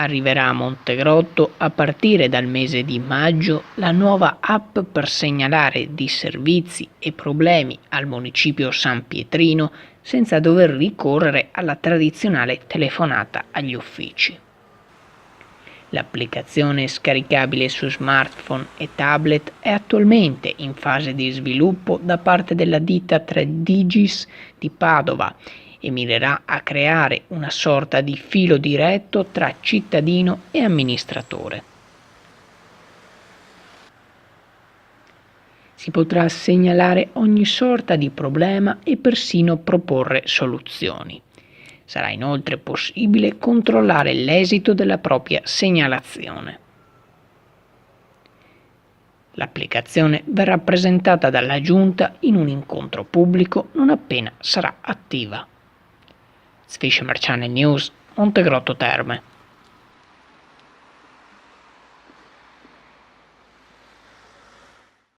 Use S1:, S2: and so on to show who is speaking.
S1: Arriverà a Montegrotto a partire dal mese di maggio la nuova app per segnalare disservizi e problemi al municipio sanpietrino senza dover ricorrere alla tradizionale telefonata agli uffici. L'applicazione scaricabile su smartphone e tablet è attualmente in fase di sviluppo da parte della ditta 3Digis di Padova e mirerà a creare una sorta di filo diretto tra cittadino e amministratore. Si potrà segnalare ogni sorta di problema e persino proporre soluzioni. Sarà inoltre possibile controllare l'esito della propria segnalazione. L'applicazione verrà presentata dalla Giunta in un incontro pubblico non appena sarà attiva. Sfiscia Channel News, Montegrotto Terme.